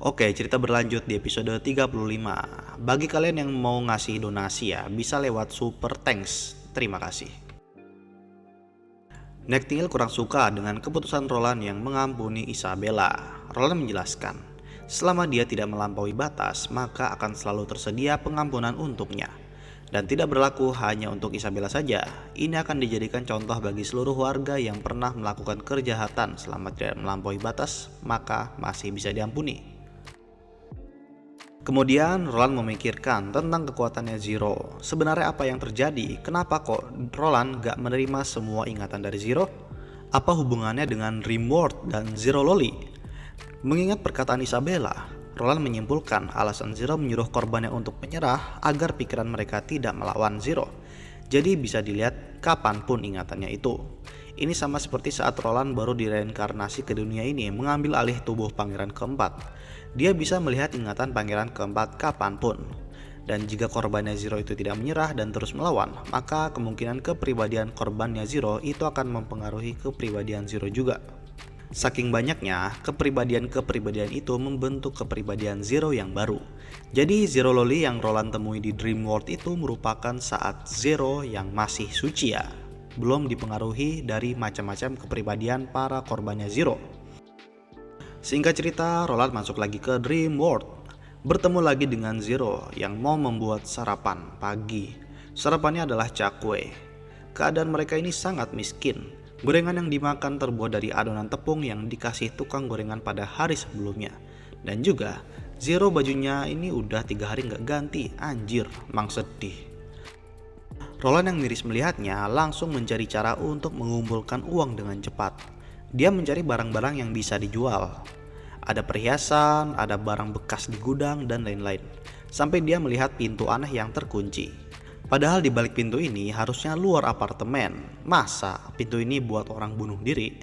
Oke, cerita berlanjut di episode 35. Bagi kalian yang mau ngasih donasi ya, bisa lewat Super Thanks. Terima kasih. Nightingale kurang suka dengan keputusan Roland yang mengampuni Isabella. Roland menjelaskan, selama dia tidak melampaui batas, maka akan selalu tersedia pengampunan untuknya. Dan tidak berlaku hanya untuk Isabella saja. Ini akan dijadikan contoh bagi seluruh warga yang pernah melakukan kejahatan selama tidak melampaui batas, maka masih bisa diampuni. Kemudian Roland memikirkan tentang kekuatannya Zero. Sebenarnya apa yang terjadi? Kenapa kok Roland gak menerima semua ingatan dari Zero? Apa hubungannya dengan Rimworld dan Zero Loli? Mengingat perkataan Isabella, Roland menyimpulkan alasan Zero menyuruh korbannya untuk menyerah agar pikiran mereka tidak melawan Zero. Jadi bisa dilihat kapanpun ingatannya itu. Ini sama seperti saat Roland baru direinkarnasi ke dunia ini mengambil alih tubuh pangeran keempat. Dia bisa melihat ingatan pangeran keempat kapanpun. Dan jika korbannya Zero itu tidak menyerah dan terus melawan, maka kemungkinan kepribadian korbannya Zero itu akan mempengaruhi kepribadian Zero juga. Saking banyaknya, kepribadian itu membentuk kepribadian Zero yang baru. Jadi Zero Loli yang Roland temui di Dream World itu merupakan saat Zero yang masih suci ya, belum dipengaruhi dari macam-macam kepribadian para korbannya Zero. Singkat cerita, Roland masuk lagi ke Dream World, bertemu lagi dengan Zero yang mau membuat sarapan pagi. Sarapannya adalah cakwe. Keadaan mereka ini sangat miskin. Gorengan yang dimakan terbuat dari adonan tepung yang dikasih tukang gorengan pada hari sebelumnya. Dan juga, Zero bajunya ini udah 3 hari gak ganti. Anjir, mang sedih. Roland yang miris melihatnya langsung mencari cara untuk mengumpulkan uang dengan cepat. Dia mencari barang-barang yang bisa dijual. Ada perhiasan, ada barang bekas di gudang, dan lain-lain. Sampai dia melihat pintu aneh yang terkunci. Padahal di balik pintu ini harusnya luar apartemen. Masa pintu ini buat orang bunuh diri?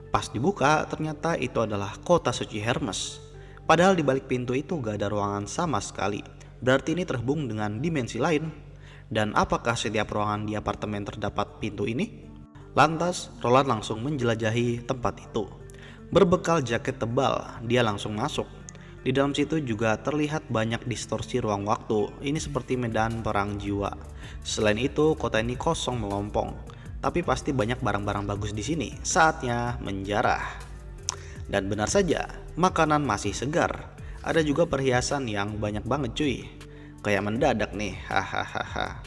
Pas dibuka ternyata itu adalah kota suci Hermes. Padahal di balik pintu itu gak ada ruangan sama sekali. Berarti ini terhubung dengan dimensi lain. Dan apakah setiap ruangan di apartemen terdapat pintu ini? Lantas Roland langsung menjelajahi tempat itu. Berbekal jaket tebal, dia langsung masuk. Di dalam situ juga terlihat banyak distorsi ruang waktu. Ini seperti medan perang jiwa. Selain itu, kota ini kosong melompong. Tapi pasti banyak barang-barang bagus di sini. Saatnya menjarah. Dan benar saja, makanan masih segar. Ada juga perhiasan yang banyak banget cuy. Kayak mendadak nih, hahaha.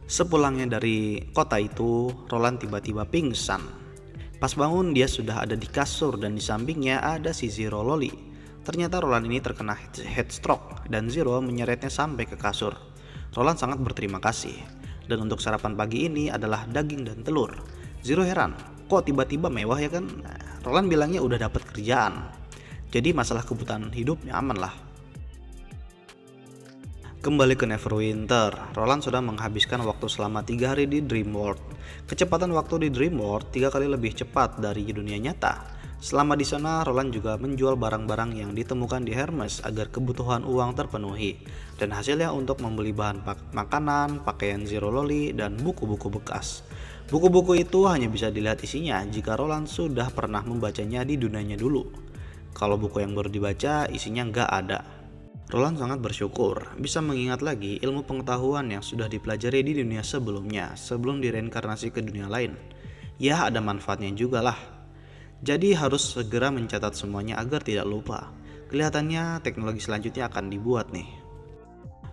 Sepulangnya dari kota itu, Roland tiba-tiba pingsan. Pas bangun dia sudah ada di kasur dan di sampingnya ada si Zero Loli. Ternyata Roland ini terkena headstroke dan Zero menyeretnya sampai ke kasur. Roland sangat berterima kasih. Dan untuk sarapan pagi ini adalah daging dan telur. Zero heran, kok tiba-tiba mewah ya kan? Roland bilangnya udah dapat kerjaan. Jadi masalah kebutuhan hidupnya aman lah. Kembali ke Neverwinter, Roland sudah menghabiskan waktu selama 3 hari di Dream World. Kecepatan waktu di Dream World 3 kali lebih cepat dari dunia nyata. Selama di sana, Roland juga menjual barang-barang yang ditemukan di Hermes agar kebutuhan uang terpenuhi. Dan hasilnya untuk membeli bahan makanan, pakaian Zero Loli, dan buku-buku bekas. Buku-buku itu hanya bisa dilihat isinya jika Roland sudah pernah membacanya di dunianya dulu. Kalau buku yang baru dibaca, isinya nggak ada. Roland sangat bersyukur bisa mengingat lagi ilmu pengetahuan yang sudah dipelajari di dunia sebelumnya sebelum direinkarnasi ke dunia lain. Ya ada manfaatnya juga lah. Jadi harus segera mencatat semuanya agar tidak lupa. Kelihatannya teknologi selanjutnya akan dibuat nih.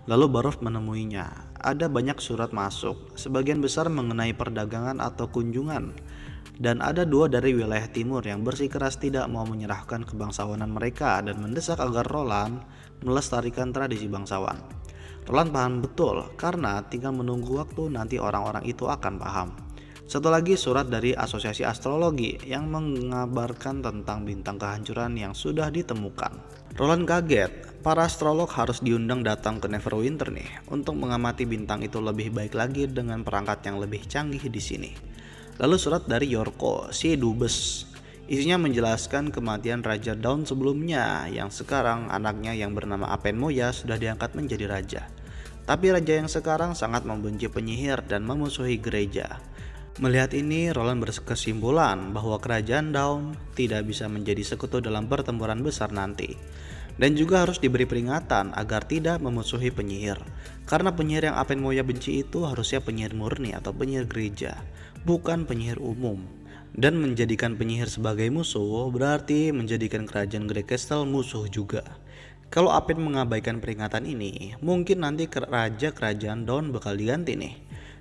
Lalu Barof menemuinya. Ada banyak surat masuk, sebagian besar mengenai perdagangan atau kunjungan. Dan ada 2 dari wilayah timur yang bersikeras tidak mau menyerahkan kebangsawanan mereka dan mendesak agar Roland melestarikan tradisi bangsawan. Roland paham betul karena tinggal menunggu waktu nanti orang-orang itu akan paham. Satu lagi surat dari Asosiasi Astrologi yang mengabarkan tentang bintang kehancuran yang sudah ditemukan. Roland kaget, para astrolog harus diundang datang ke Neverwinter nih untuk mengamati bintang itu lebih baik lagi dengan perangkat yang lebih canggih di sini. Lalu surat dari Yorko, si Dubes. Isinya menjelaskan kematian Raja Dawn sebelumnya yang sekarang anaknya yang bernama Apen Moya sudah diangkat menjadi raja. Tapi raja yang sekarang sangat membenci penyihir dan memusuhi gereja. Melihat ini, Roland berkesimpulan bahwa kerajaan Dawn tidak bisa menjadi sekutu dalam pertempuran besar nanti. Dan juga harus diberi peringatan agar tidak memusuhi penyihir. Karena penyihir yang Apen Moya benci itu harusnya penyihir murni atau penyihir gereja, bukan penyihir umum. Dan menjadikan penyihir sebagai musuh berarti menjadikan kerajaan Grey Castle musuh juga. Kalau Apen mengabaikan peringatan ini, mungkin nanti raja kerajaan Dawn bakal diganti nih.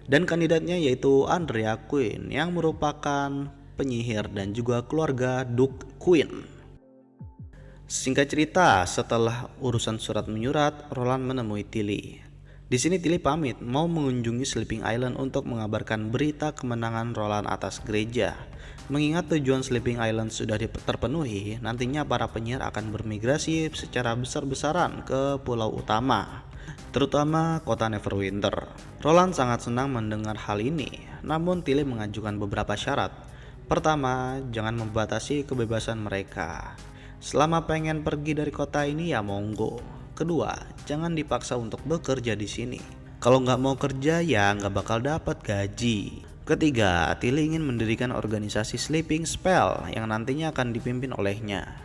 Dan kandidatnya yaitu Andrea Queen yang merupakan penyihir dan juga keluarga Duke Queen. Singkat cerita, setelah urusan surat menyurat, Roland menemui Tilly. Di sini Tilly pamit mau mengunjungi Sleeping Island untuk mengabarkan berita kemenangan Roland atas gereja. Mengingat tujuan Sleeping Island sudah terpenuhi, nantinya para penyihir akan bermigrasi secara besar-besaran ke pulau utama, terutama kota Neverwinter. Roland sangat senang mendengar hal ini, namun Tilly mengajukan beberapa syarat. Pertama, jangan membatasi kebebasan mereka. Selama pengen pergi dari kota ini ya monggo. Kedua, jangan dipaksa untuk bekerja di sini. Kalau nggak mau kerja ya nggak bakal dapat gaji. Ketiga, Tilly ingin mendirikan organisasi Sleeping Spell yang nantinya akan dipimpin olehnya.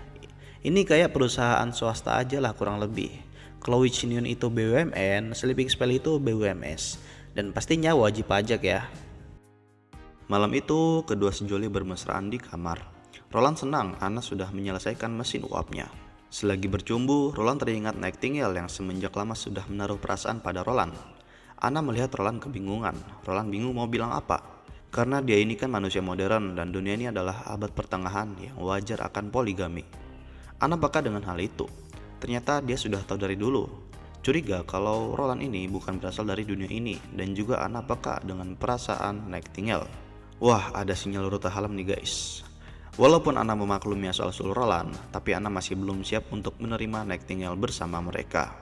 Ini kayak perusahaan swasta aja lah kurang lebih. Kalau Witch Union itu BUMN, Sleeping Spell itu BUMS. Dan pastinya wajib pajak ya. Malam itu, kedua sejoli bermesraan di kamar. Roland senang Anna sudah menyelesaikan mesin uapnya. Selagi bercumbu, Roland teringat Nightingale yang semenjak lama sudah menaruh perasaan pada Roland. Anna melihat Roland kebingungan. Roland bingung mau bilang apa. Karena dia ini kan manusia modern dan dunia ini adalah abad pertengahan yang wajar akan poligami. Anna peka dengan hal itu. Ternyata dia sudah tahu dari dulu. Curiga kalau Roland ini bukan berasal dari dunia ini, dan juga Anna peka dengan perasaan Nightingale. Wah, ada sinyal rute halam nih guys. Walaupun Anna memaklumi asal-usul Roland, tapi Anna masih belum siap untuk menerima Nightingale bersama mereka.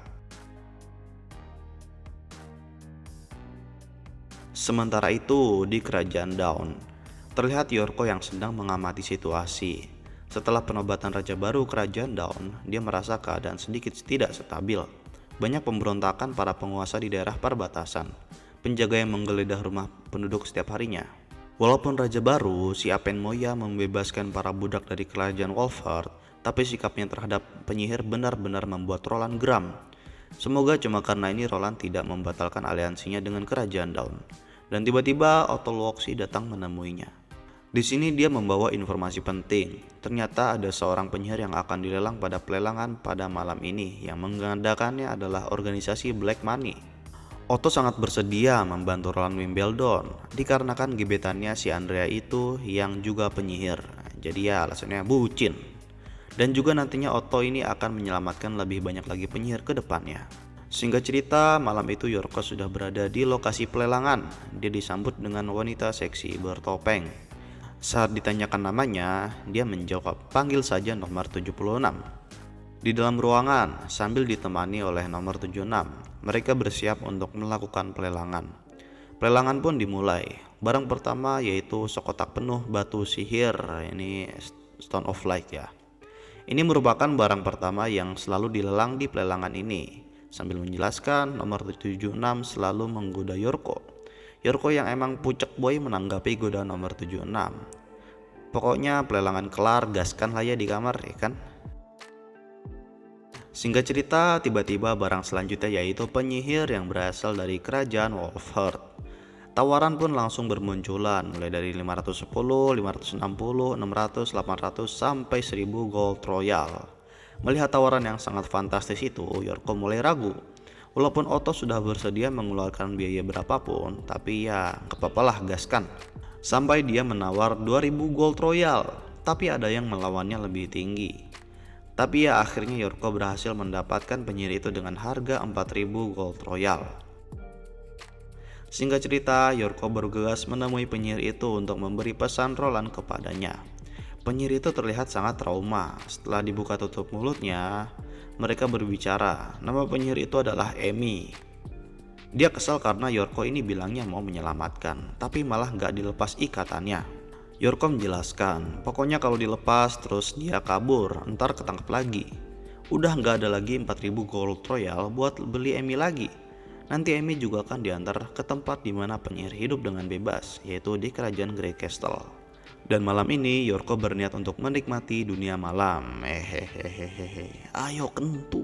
Sementara itu, di kerajaan Dawn, terlihat Yorko yang sedang mengamati situasi. Setelah penobatan raja baru kerajaan Dawn, dia merasa keadaan sedikit tidak stabil. Banyak pemberontakan para penguasa di daerah perbatasan. Penjaga yang menggeledah rumah penduduk setiap harinya. Walaupun raja baru, si Apen Moya membebaskan para budak dari kerajaan Wolfheart, tapi sikapnya terhadap penyihir benar-benar membuat Roland geram. Semoga cuma karena ini Roland tidak membatalkan aliansinya dengan kerajaan Dawn. Dan tiba-tiba Otto Luoxi datang menemuinya. Di sini dia membawa informasi penting. Ternyata ada seorang penyihir yang akan dilelang pada pelelangan pada malam ini, yang mengadakannya adalah organisasi Black Money. Otto sangat bersedia membantu Roland Wimbledon dikarenakan gebetannya si Andrea itu yang juga penyihir. Jadi ya alasannya bucin. Dan juga nantinya Otto ini akan menyelamatkan lebih banyak lagi penyihir ke depannya. Singkat cerita, malam itu Yorko sudah berada di lokasi pelelangan. Dia disambut dengan wanita seksi bertopeng. Saat ditanyakan namanya, dia menjawab, "Panggil saja nomor 76." Di dalam ruangan, sambil ditemani oleh nomor 76, mereka bersiap untuk melakukan pelelangan. Pelelangan pun dimulai. Barang pertama yaitu sekotak penuh batu sihir, ini Stone of Light ya. Ini merupakan barang pertama yang selalu dilelang di pelelangan ini. Sambil menjelaskan, nomor 76 selalu menggoda Yorko. Yorko yang emang pucek boy menanggapi godaan nomor 76. Pokoknya pelelangan kelar, gaskan lah ya di kamar ya kan. Singkat cerita, tiba-tiba barang selanjutnya yaitu penyihir yang berasal dari kerajaan Wolfheart. Tawaran pun langsung bermunculan, mulai dari 510, 560, 600, 800, sampai 1000 gold royal. Melihat tawaran yang sangat fantastis itu, Yorko mulai ragu. Walaupun Otto sudah bersedia mengeluarkan biaya berapapun, tapi ya kepapalah gaskan. Sampai dia menawar 2000 gold royal, tapi ada yang melawannya lebih tinggi. Tapi ya akhirnya Yorko berhasil mendapatkan penyihir itu dengan harga 4000 gold royal. Singkat cerita, Yorko bergegas menemui penyihir itu untuk memberi pesan Roland kepadanya. Penyihir itu terlihat sangat trauma. Setelah dibuka tutup mulutnya, mereka berbicara. Nama penyihir itu adalah Amy. Dia kesal karena Yorko ini bilangnya mau menyelamatkan, tapi malah gak dilepas ikatannya. Yorko menjelaskan, pokoknya kalau dilepas terus dia kabur, ntar ketangkep lagi. Udah gak ada lagi 4000 gold royal buat beli Amy lagi. Nanti Amy juga akan diantar ke tempat di mana penyihir hidup dengan bebas, yaitu di kerajaan Grey Castle. Dan malam ini Yorko berniat untuk menikmati dunia malam. Hehehehehe. Ayo kentu.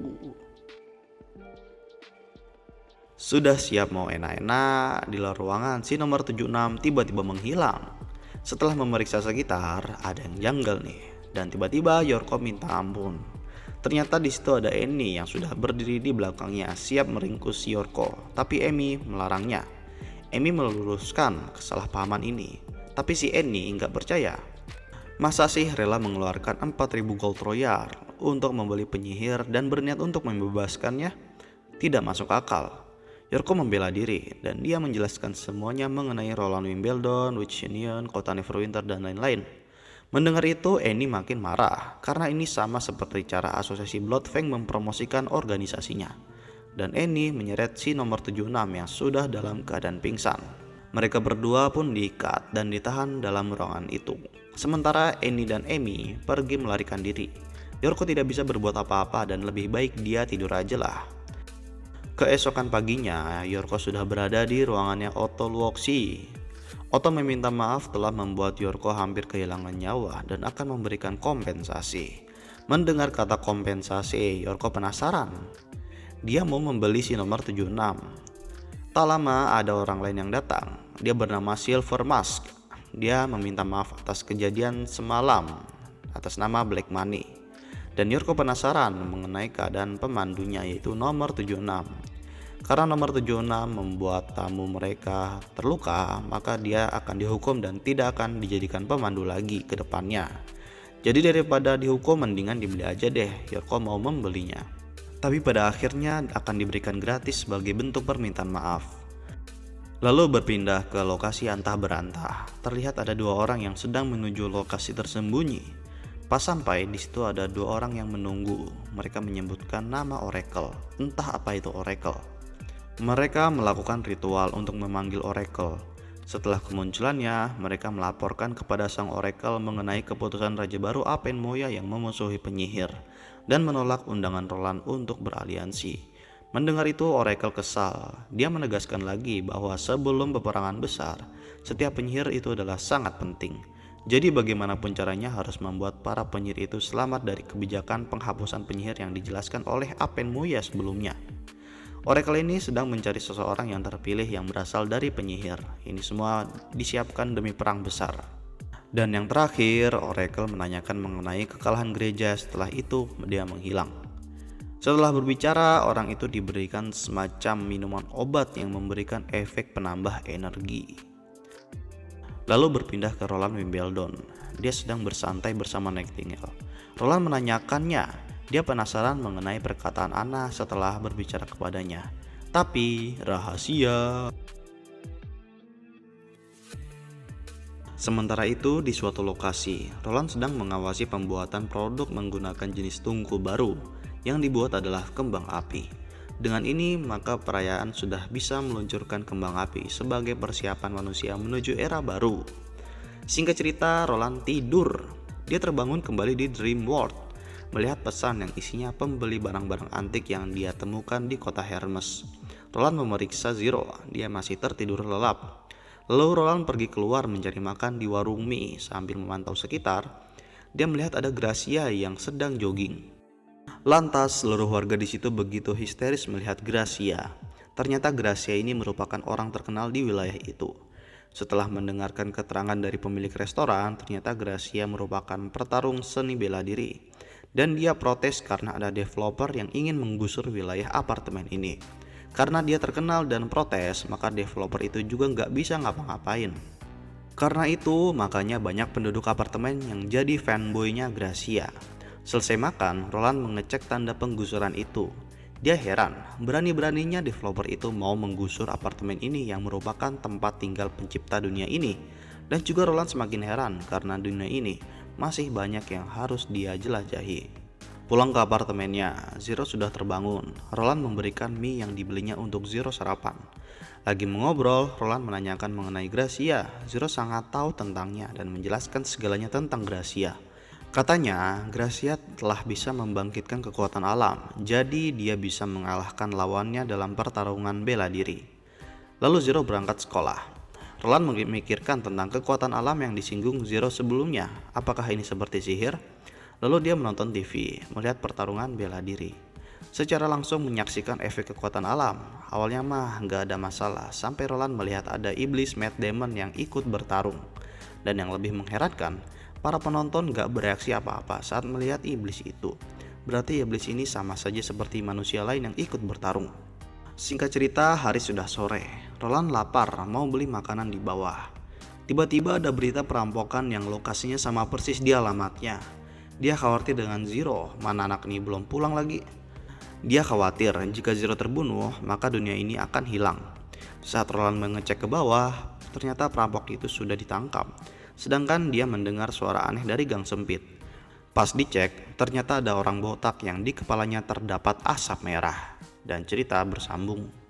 Sudah siap mau enak-enak, di luar ruangan si nomor 76 tiba-tiba menghilang. Setelah memeriksa sekitar, ada yang janggal nih. Dan tiba-tiba Yorko minta ampun. Ternyata di situ ada Annie yang sudah berdiri di belakangnya siap meringkus Yorko, tapi Amy melarangnya. Amy meluruskan kesalahpahaman ini, tapi si Annie nggak percaya. Masa sih rela mengeluarkan 4.000 gold royal untuk membeli penyihir dan berniat untuk membebaskannya? Tidak masuk akal. Yorko membela diri dan dia menjelaskan semuanya mengenai Roland Wimbledon, Witch Union, kota Neverwinter dan lain-lain. Mendengar itu, Annie makin marah karena ini sama seperti cara asosiasi Bloodfang mempromosikan organisasinya. Dan Annie menyeret si nomor 76 yang sudah dalam keadaan pingsan. Mereka berdua pun diikat dan ditahan dalam ruangan itu. Sementara Annie dan Amy pergi melarikan diri. Yorko tidak bisa berbuat apa-apa dan lebih baik dia tidur aja lah. Keesokan paginya, Yorko sudah berada di ruangannya Otto Luoxi. Otto meminta maaf telah membuat Yorko hampir kehilangan nyawa dan akan memberikan kompensasi. Mendengar kata kompensasi, Yorko penasaran. Dia mau membeli si nomor 76. Tak lama ada orang lain yang datang. Dia bernama Silver Mask. Dia meminta maaf atas kejadian semalam atas nama Black Money. Dan Yorko penasaran mengenai keadaan pemandunya yaitu nomor 76. Karena nomor 76 membuat tamu mereka terluka, maka dia akan dihukum dan tidak akan dijadikan pemandu lagi ke depannya. Jadi daripada dihukum mendingan dibeli aja deh. Yorko mau membelinya. Tapi pada akhirnya akan diberikan gratis sebagai bentuk permintaan maaf. Lalu berpindah ke lokasi antah berantah. Terlihat ada dua orang yang sedang menuju lokasi tersembunyi. Pas sampai di situ ada dua orang yang menunggu. Mereka menyebutkan nama Oracle. Entah apa itu Oracle. Mereka melakukan ritual untuk memanggil Oracle. Setelah kemunculannya, mereka melaporkan kepada sang Oracle mengenai keputusan Raja baru Apen Moya yang memusuhi penyihir dan menolak undangan Roland untuk beraliansi. Mendengar itu, Oracle kesal. Dia menegaskan lagi bahwa sebelum peperangan besar, setiap penyihir itu adalah sangat penting. Jadi bagaimanapun caranya harus membuat para penyihir itu selamat dari kebijakan penghapusan penyihir yang dijelaskan oleh Apen Moya sebelumnya. Oracle ini sedang mencari seseorang yang terpilih yang berasal dari penyihir. Ini semua disiapkan demi perang besar. Dan yang terakhir, Oracle menanyakan mengenai kekalahan gereja. Setelah itu dia menghilang. Setelah berbicara, orang itu diberikan semacam minuman obat yang memberikan efek penambah energi. Lalu berpindah ke Roland Wimbledon. Dia sedang bersantai bersama Nightingale. Roland menanyakannya. Dia penasaran mengenai perkataan Anna setelah berbicara kepadanya. Tapi rahasia. Sementara itu di suatu lokasi, Roland sedang mengawasi pembuatan produk menggunakan jenis tungku baru. Yang dibuat adalah kembang api. Dengan ini maka perayaan sudah bisa meluncurkan kembang api sebagai persiapan manusia menuju era baru. Singkat cerita, Roland tidur. Dia terbangun kembali di Dream World. Melihat pesan yang isinya pembeli barang-barang antik yang dia temukan di kota Hermes. Roland memeriksa Zero, dia masih tertidur lelap. Lalu Roland pergi keluar mencari makan di warung mie sambil memantau sekitar. Dia melihat ada Gracia yang sedang jogging. Lantas seluruh warga di situ begitu histeris melihat Gracia. Ternyata Gracia ini merupakan orang terkenal di wilayah itu. Setelah mendengarkan keterangan dari pemilik restoran, ternyata Gracia merupakan petarung seni bela diri. Dan dia protes karena ada developer yang ingin menggusur wilayah apartemen ini. Karena dia terkenal dan protes, maka developer itu juga nggak bisa ngapa-ngapain. Karena itu, makanya banyak penduduk apartemen yang jadi fanboynya Gracia. Selesai makan, Roland mengecek tanda penggusuran itu. Dia heran, berani-beraninya developer itu mau menggusur apartemen ini yang merupakan tempat tinggal pencipta dunia ini. Dan juga Roland semakin heran karena dunia ini masih banyak yang harus dia jelajahi. Pulang ke apartemennya, Zero sudah terbangun. Roland memberikan mie yang dibelinya untuk Zero sarapan. Lagi mengobrol, Roland menanyakan mengenai Gracia. Zero sangat tahu tentangnya dan menjelaskan segalanya tentang Gracia. Katanya, Gracia telah bisa membangkitkan kekuatan alam, jadi dia bisa mengalahkan lawannya dalam pertarungan bela diri. Lalu Zero berangkat sekolah. Roland memikirkan tentang kekuatan alam yang disinggung Zero sebelumnya. Apakah ini seperti sihir? Lalu dia menonton TV, melihat pertarungan bela diri. Secara langsung menyaksikan efek kekuatan alam. Awalnya mah nggak ada masalah, sampai Roland melihat ada iblis Matt Damon yang ikut bertarung. Dan yang lebih mengherankan, para penonton gak bereaksi apa-apa saat melihat iblis itu. Berarti iblis ini sama saja seperti manusia lain yang ikut bertarung. Singkat cerita, hari sudah sore. Roland lapar, mau beli makanan di bawah. Tiba-tiba ada berita perampokan yang lokasinya sama persis di alamatnya. Dia khawatir dengan Zero, mana anak ini belum pulang lagi. Dia khawatir jika Zero terbunuh, maka dunia ini akan hilang. Saat Roland mengecek ke bawah, ternyata perampok itu sudah ditangkap. Sedangkan dia mendengar suara aneh dari gang sempit. Pas dicek, ternyata ada orang botak yang di kepalanya terdapat asap merah. Dan cerita bersambung.